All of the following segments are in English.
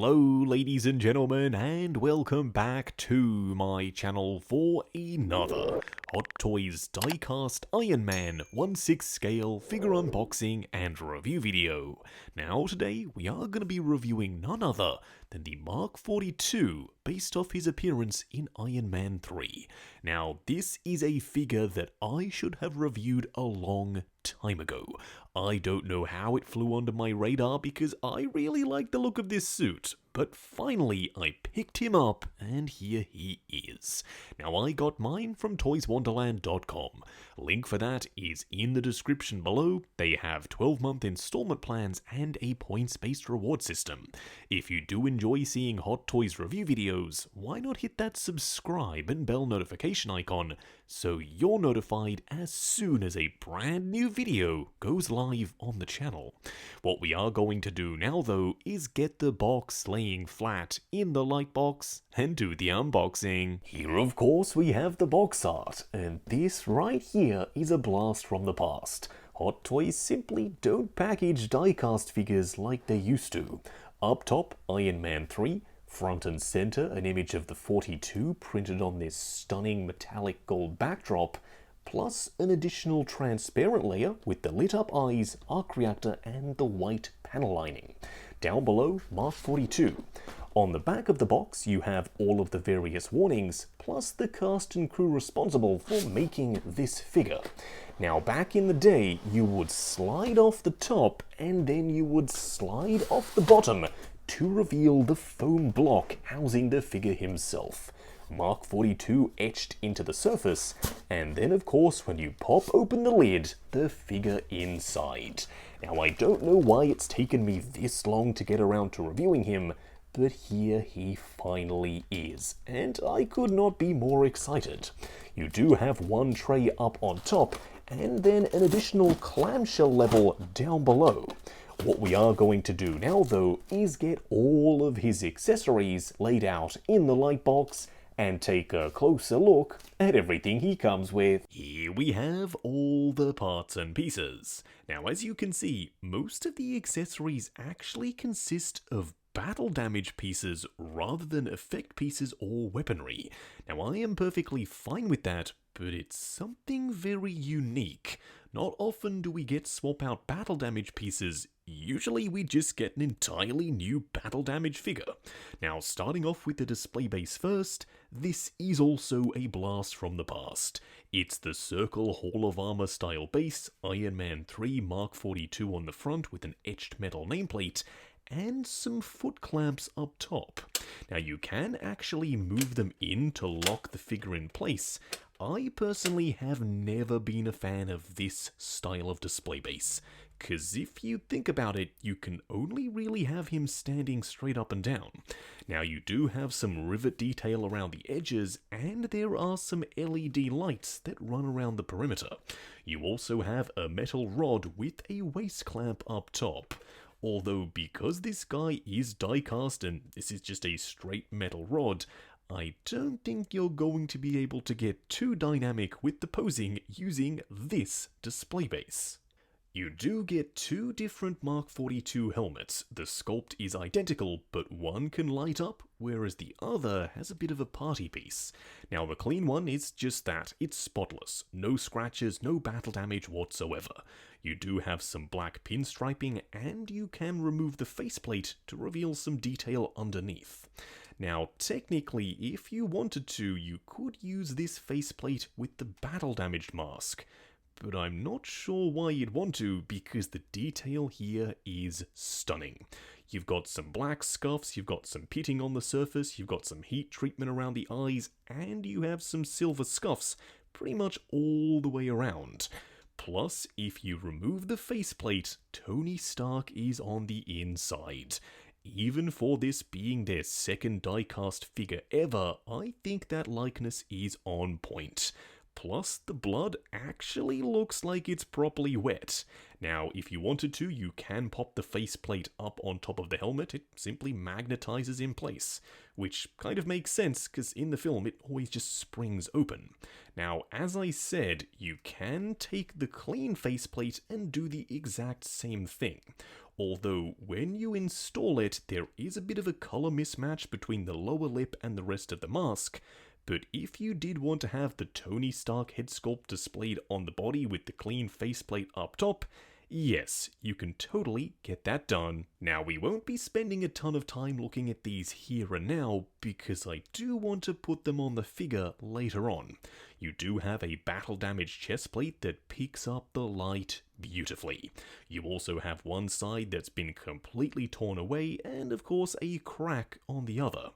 Hello ladies and gentlemen, and welcome back to my channel for another Hot Toys Diecast Iron Man 1/6 scale figure unboxing and review video. Now today we are going to be reviewing none other than the Mark 42 based off his appearance in Iron Man 3. Now this is a figure that I should have reviewed a long time ago. I don't know how it flew under my radar because I really like the look of this suit, but finally I picked him up and here he is. Now I got mine from toyswonderland.com. Link for that is in the description below. They have 12-month installment plans and a points-based reward system. If you do enjoy seeing Hot Toys review videos, why not hit that subscribe and bell notification icon so you're notified as soon as a brand new video goes live on the channel. What we are going to do now though is get the box laying flat in the light box and do the unboxing. Here of course we have the box art, and this right here is a blast from the past. Hot Toys simply don't package diecast figures like they used to. Up top, Iron Man 3. Front and center, an image of the 42 printed on this stunning metallic gold backdrop, plus an additional transparent layer with the lit up eyes, arc reactor and the white panel lining. Down below, Mark 42. On the back of the box you have all of the various warnings, plus the cast and crew responsible for making this figure. Now back in the day you would slide off the top and then you would slide off the bottom to reveal the foam block housing the figure himself. Mark 42 etched into the surface, and then of course when you pop open the lid, the figure inside. Now I don't know why it's taken me this long to get around to reviewing him, but here he finally is, and I could not be more excited. You do have one tray up on top, and then an additional clamshell level down below. What we are going to do now though is get all of his accessories laid out in the light box and take a closer look at everything he comes with. Here we have all the parts and pieces. Now as you can see, most of the accessories actually consist of battle damage pieces rather than effect pieces or weaponry. Now I am perfectly fine with that, but it's something very unique. Not often do we get swap out battle damage pieces. Usually we just get an entirely new battle damage figure. Now starting off with the display base first, this is also a blast from the past. It's the Circle Hall of Armor style base, Iron Man 3 Mark 42 on the front with an etched metal nameplate, and some foot clamps up top. Now you can actually move them in to lock the figure in place. I personally have never been a fan of this style of display base, cause if you think about it, you can only really have him standing straight up and down. Now you do have some rivet detail around the edges, and there are some LED lights that run around the perimeter. You also have a metal rod with a waist clamp up top. Although because this guy is diecast and this is just a straight metal rod, I don't think you're going to be able to get too dynamic with the posing using this display base. You do get two different Mark 42 helmets. The sculpt is identical, but one can light up, whereas the other has a bit of a party piece. Now the clean one is just that, it's spotless. No scratches, no battle damage whatsoever. You do have some black pinstriping, and you can remove the faceplate to reveal some detail underneath. Now technically, if you wanted to, you could use this faceplate with the battle damaged mask. But I'm not sure why you'd want to, because the detail here is stunning. You've got some black scuffs, you've got some pitting on the surface, you've got some heat treatment around the eyes, and you have some silver scuffs pretty much all the way around. Plus, if you remove the faceplate, Tony Stark is on the inside. Even for this being their second diecast figure ever, I think that likeness is on point. Plus, the blood actually looks like it's properly wet. Now, if you wanted to, you can pop the faceplate up on top of the helmet. It simply magnetizes in place, which kind of makes sense because in the film it always just springs open. Now, as I said, you can take the clean faceplate and do the exact same thing. although when you install it, there is a bit of a color mismatch between the lower lip and the rest of the mask. But if you did want to have the Tony Stark head sculpt displayed on the body with the clean faceplate up top, yes, you can totally get that done. Now, we won't be spending a ton of time looking at these here and now, because I do want to put them on the figure later on. You do have a battle damage chest plate that picks up the light beautifully. You also have one side that's been completely torn away, and of course a crack on the other.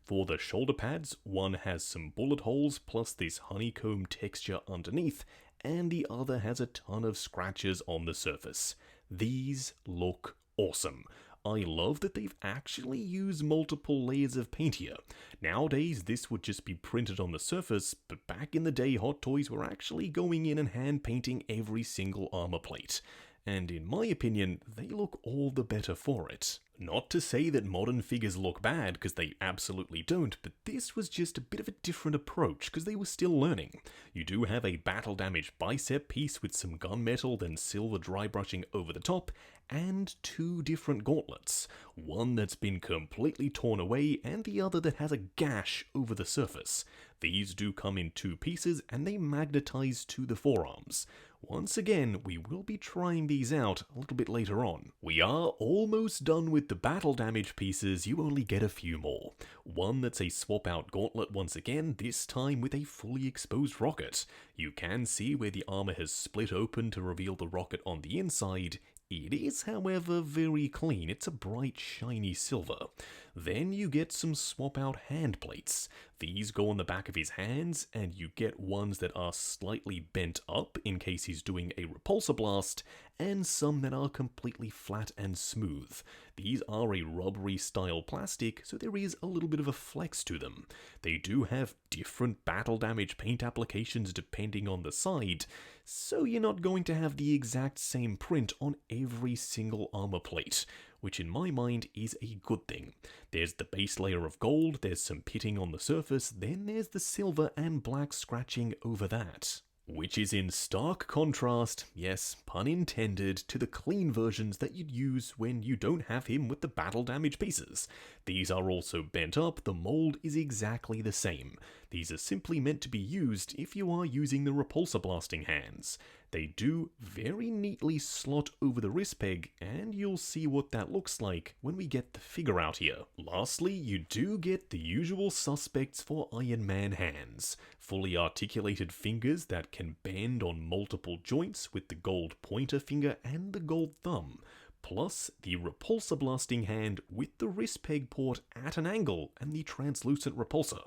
For the shoulder pads, one has some bullet holes plus this honeycomb texture underneath, and the other has a ton of scratches on the surface. These look awesome. I love that they've actually used multiple layers of paint here. Nowadays, this would just be printed on the surface, but back in the day, Hot Toys were actually going in and hand painting every single armor plate. And in my opinion, they look all the better for it. Not to say that modern figures look bad, because they absolutely don't, but this was just a bit of a different approach, because they were still learning. You do have a battle damaged bicep piece with some gunmetal, then silver dry brushing over the top, and two different gauntlets. One that's been completely torn away, and the other that has a gash over the surface. These do come in two pieces, and they magnetize to the forearms. Once again, we will be trying these out a little bit later on. We are almost done with the battle damage pieces, you only get a few more. One that's a swap out gauntlet once again, this time with a fully exposed rocket. You can see where the armor has split open to reveal the rocket on the inside. It is, however, very clean. It's a bright, shiny silver. Then you get some swap-out hand plates. These go on the back of his hands, and you get ones that are slightly bent up in case he's doing a repulsor blast, and some that are completely flat and smooth. These are a rubbery style plastic, so there is a little bit of a flex to them. They do have different battle damage paint applications depending on the side, so you're not going to have the exact same print on every single armor plate, which in my mind is a good thing. There's the base layer of gold, there's some pitting on the surface, then there's the silver and black scratching over that. Which is in stark contrast, yes, pun intended, to the clean versions that you'd use when you don't have him with the battle damage pieces. These are also bent up, the mold is exactly the same. These are simply meant to be used if you are using the repulsor blasting hands. They do very neatly slot over the wrist peg, and you'll see what that looks like when we get the figure out here. Lastly, you do get the usual suspects for Iron Man hands. Fully articulated fingers that can bend on multiple joints with the gold pointer finger and the gold thumb. Plus the repulsor blasting hand with the wrist peg port at an angle and the translucent repulsor.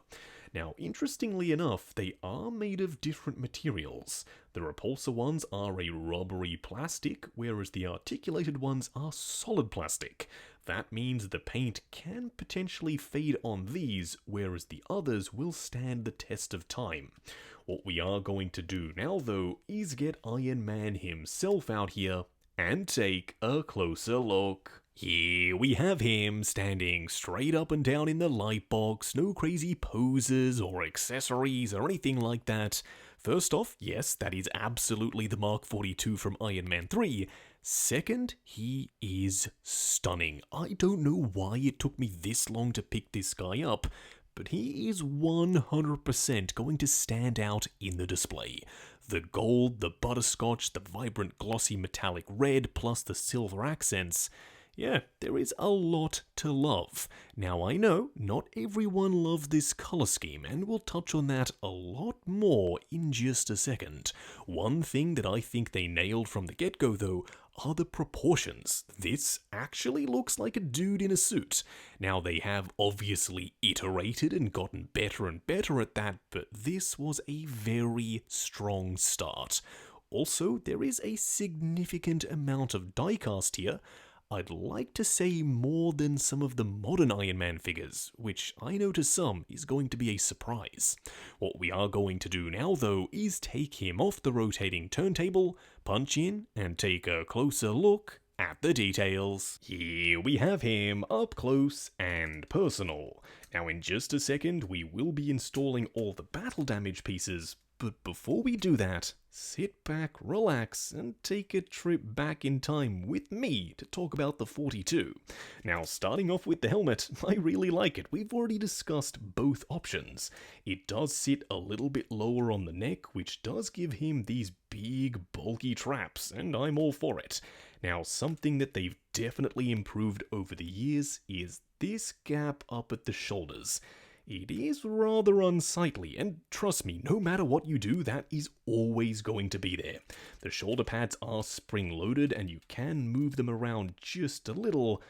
Now, interestingly enough, they are made of different materials. The repulsor ones are a rubbery plastic, whereas the articulated ones are solid plastic. That means the paint can potentially fade on these, whereas the others will stand the test of time. What we are going to do now, though, is get Iron Man himself out here and take a closer look. Here we have him, standing straight up and down in the light box, no crazy poses or accessories or anything like that. First off, yes, that is absolutely the Mark 42 from Iron Man 3. Second, he is stunning. I don't know why it took me this long to pick this guy up, but he is 100% going to stand out in the display. The gold, the butterscotch, the vibrant glossy metallic red, plus the silver accents. Yeah, there is a lot to love. Now I know, not everyone loves this color scheme, and we'll touch on that a lot more in just a second. One thing that I think they nailed from the get-go though, are the proportions. This actually looks like a dude in a suit. Now they have obviously iterated and gotten better and better at that, but this was a very strong start. Also, there is a significant amount of diecast here. I'd like to say more than some of the modern Iron Man figures, which I know to some is going to be a surprise. What we are going to do now though is take him off the rotating turntable, punch in, and take a closer look at the details. Here we have him up close and personal. Now in just a second we will be installing all the battle damage pieces, But before we do that, sit back, relax, and take a trip back in time with me to talk about the 42. Now, starting off with the helmet, I really like it. We've already discussed both options. It does sit a little bit lower on the neck, which does give him these big, bulky traps, and I'm all for it. Now, something that they've definitely improved over the years is this gap up at the shoulders. It is rather unsightly, and trust me, no matter what you do, that is always going to be there. The shoulder pads are spring-loaded, and you can move them around just a little,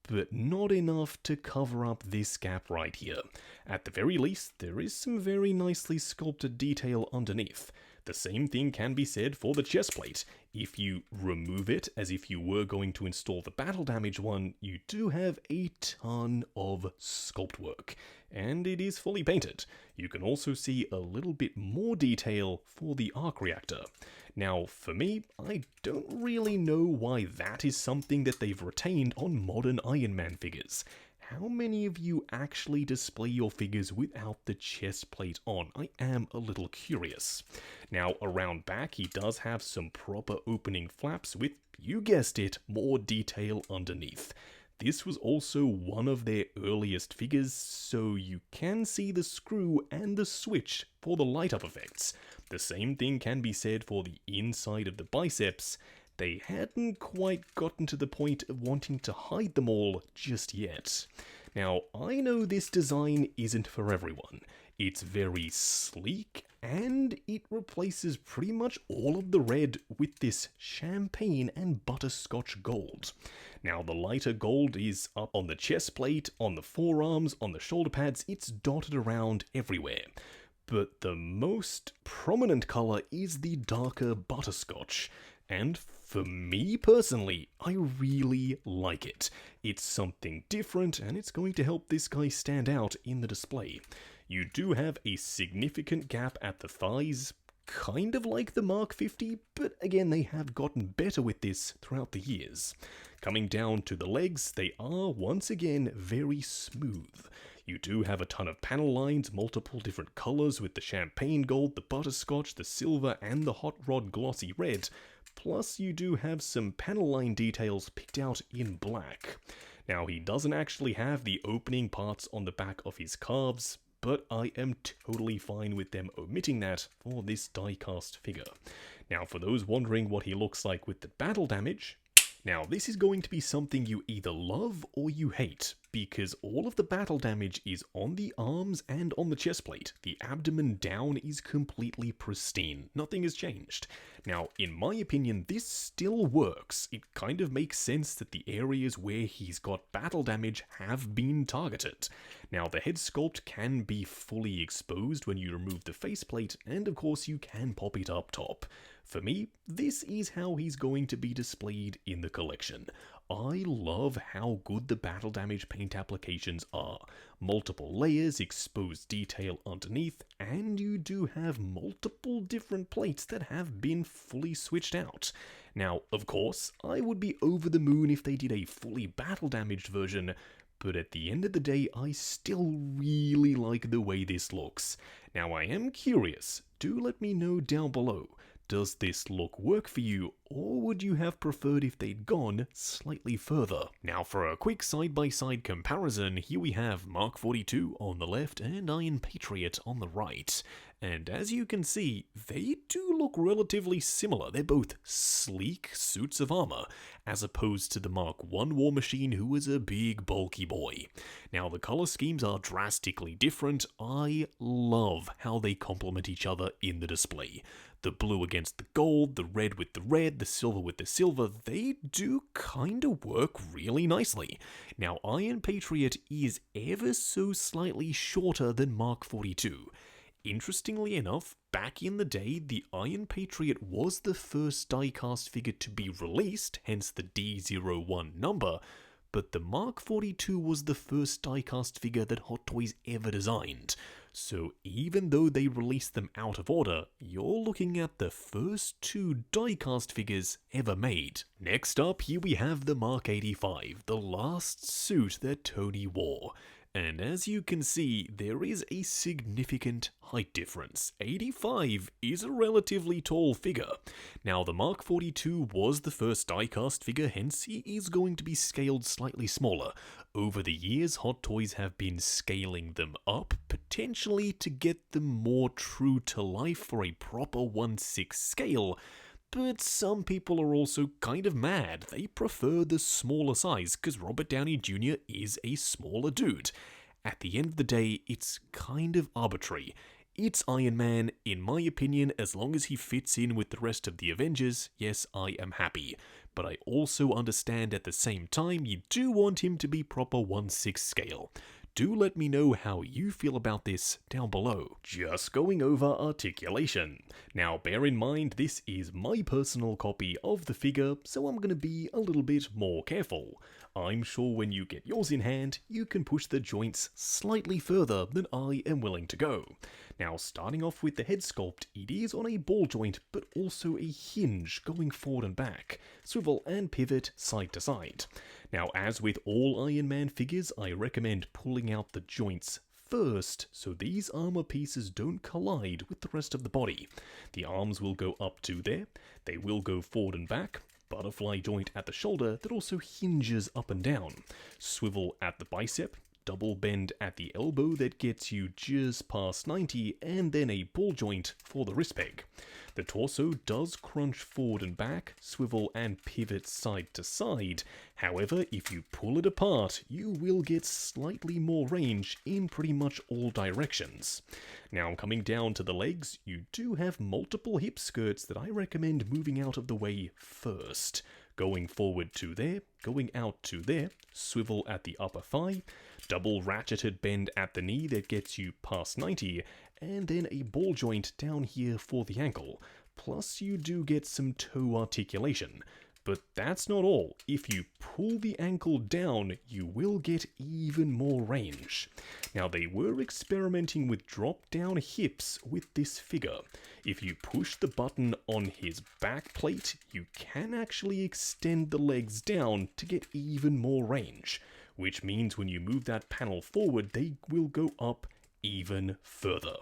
but not enough to cover up this gap right here. At the very least, there is some very nicely sculpted detail underneath. The same thing can be said for the chest plate. If you remove it as if you were going to install the battle damage one, you do have a ton of sculpt work, and it is fully painted. You can also see a little bit more detail for the arc reactor. Now, for me, I don't really know why that is something that they've retained on modern Iron Man figures. How many of you actually display your figures without the chest plate on? I am a little curious. Now, around back, he does have some proper opening flaps with, you guessed it, more detail underneath. This was also one of their earliest figures, so you can see the screw and the switch for the light up effects. The same thing can be said for the inside of the biceps. They hadn't quite gotten to the point of wanting to hide them all just yet. Now, I know this design isn't for everyone. It's very sleek, and it replaces pretty much all of the red with this champagne and butterscotch gold. Now, the lighter gold is up on the chest plate, on the forearms, on the shoulder pads. It's dotted around everywhere. But the most prominent color is the darker butterscotch. And for me personally, I really like it. It's something different, and it's going to help this guy stand out in the display. You do have a significant gap at the thighs, kind of like the Mark 50, but again, they have gotten better with this throughout the years. Coming down to the legs, they are once again very smooth. You do have a ton of panel lines, multiple different colors with the champagne gold, the butterscotch, the silver, and the hot rod glossy red. Plus, you do have some panel line details picked out in black. Now, he doesn't actually have the opening parts on the back of his calves, but I am totally fine with them omitting that for this die-cast figure. Now, for those wondering what he looks like with the battle damage, now this is going to be something you either love or you hate, because all of the battle damage is on the arms and on the chest plate. The abdomen down is completely pristine. Nothing has changed. Now, in my opinion, this still works. It kind of makes sense that the areas where he's got battle damage have been targeted. Now, the head sculpt can be fully exposed when you remove the faceplate, and of course you can pop it up top. For me, this is how he's going to be displayed in the collection. I love how good the battle damage paint applications are. Multiple layers, exposed detail underneath, and you do have multiple different plates that have been fully switched out. Now, of course, I would be over the moon if they did a fully battle damaged version, but at the end of the day, I still really like the way this looks. Now, I am curious. Do let me know down below. Does this look work for you, or would you have preferred if they'd gone slightly further? Now, for a quick side-by-side comparison, here we have Mark 42 on the left and Iron Patriot on the right. And as you can see, they do look relatively similar. They're both sleek suits of armor, as opposed to the Mark 1 War Machine, who was a big, bulky boy. Now, the color schemes are drastically different. I love how they complement each other in the display. The blue against the gold, the red with the red, the silver with the silver, they do kind of work really nicely. Now, Iron Patriot is ever so slightly shorter than Mark 42. Interestingly enough, back in the day, the Iron Patriot was the first die-cast figure to be released, hence the D01 number, but the Mark 42 was the first die-cast figure that Hot Toys ever designed. So even though they released them out of order, you're looking at the first two die-cast figures ever made. Next up, here we have the Mark 85, the last suit that Tony wore. And as you can see, there is a significant height difference. 85 is a relatively tall figure. Now, the Mark 42 was the first diecast figure, hence he is going to be scaled slightly smaller. Over the years, Hot Toys have been scaling them up, potentially to get them more true to life for a proper 1/6 scale. But some people are also kind of mad. They prefer the smaller size, because Robert Downey Jr. is a smaller dude. At the end of the day, it's kind of arbitrary. It's Iron Man, in my opinion. As long as he fits in with the rest of the Avengers, yes, I am happy. But I also understand at the same time, you do want him to be proper 1/6 scale. Do let me know how you feel about this down below. Just going over articulation. Now, bear in mind, this is my personal copy of the figure, so I'm going to be a little bit more careful. I'm sure when you get yours in hand, you can push the joints slightly further than I am willing to go. Now, starting off with the head sculpt, it is on a ball joint, but also a hinge going forward and back, swivel and pivot side to side. Now, as with all Iron Man figures, I recommend pulling out the joints first, so these armor pieces don't collide with the rest of the body. The arms will go up to there, they will go forward and back, butterfly joint at the shoulder that also hinges up and down, swivel at the bicep, double bend at the elbow that gets you just past 90, and then a ball joint for the wrist peg. The torso does crunch forward and back, swivel and pivot side to side. However, if you pull it apart, you will get slightly more range in pretty much all directions. Now, coming down to the legs, you do have multiple hip skirts that I recommend moving out of the way first. Going forward to there, going out to there, swivel at the upper thigh, double ratcheted bend at the knee that gets you past 90, and then a ball joint down here for the ankle. Plus you do get some toe articulation. But that's not all. If you pull the ankle down, you will get even more range. Now, they were experimenting with drop-down hips with this figure. If you push the button on his back plate, you can actually extend the legs down to get even more range, which means when you move that panel forward, they will go up even further.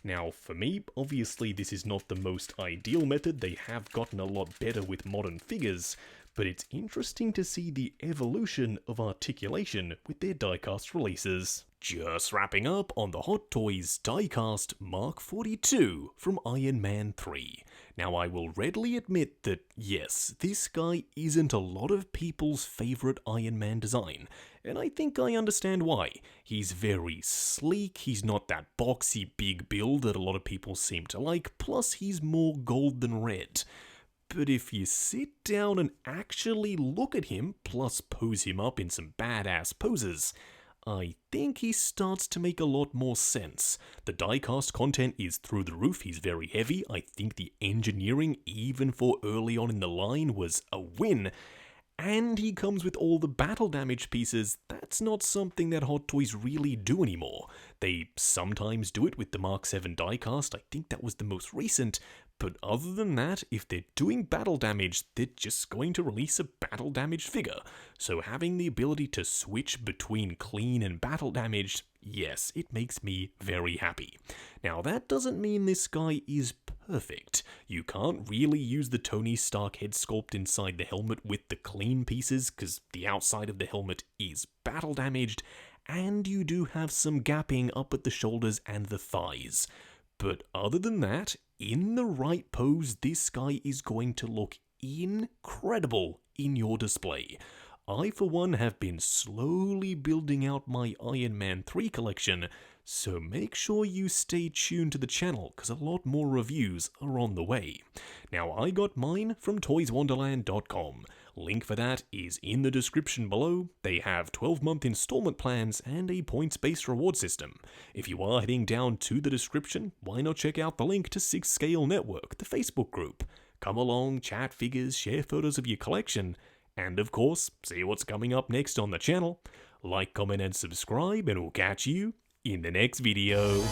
Now, for me, obviously this is not the most ideal method. They have gotten a lot better with modern figures, but it's interesting to see the evolution of articulation with their diecast releases. Just wrapping up on the Hot Toys Diecast Mark 42 from Iron Man 3. Now, I will readily admit that, yes, this guy isn't a lot of people's favourite Iron Man design, and I think I understand why. He's very sleek, he's not that boxy big build that a lot of people seem to like, plus he's more gold than red. But if you sit down and actually look at him, plus pose him up in some badass poses, I think he starts to make a lot more sense. The diecast content is through the roof, he's very heavy. I think the engineering, even for early on in the line, was a win. And he comes with all the battle damage pieces. That's not something that Hot Toys really do anymore. They sometimes do it with the Mark 7 diecast, I think that was the most recent, but other than that, if they're doing battle damage, they're just going to release a battle damage figure. So having the ability to switch between clean and battle damage, yes, it makes me very happy. Now, that doesn't mean this guy is perfect. You can't really use the Tony Stark head sculpt inside the helmet with the clean pieces, because the outside of the helmet is battle damaged, and you do have some gapping up at the shoulders and the thighs. But other than that, in the right pose, this guy is going to look incredible in your display. I, for one, have been slowly building out my Iron Man 3 collection, so make sure you stay tuned to the channel, because a lot more reviews are on the way. Now, I got mine from toyswonderland.com. Link for that is in the description below. They have 12-month installment plans and a points-based reward system. If you are heading down to the description, why not check out the link to 6 Scale Network, the Facebook group. Come along, chat figures, share photos of your collection, and of course, see what's coming up next on the channel. Like, comment, and subscribe, and we'll catch you in the next video.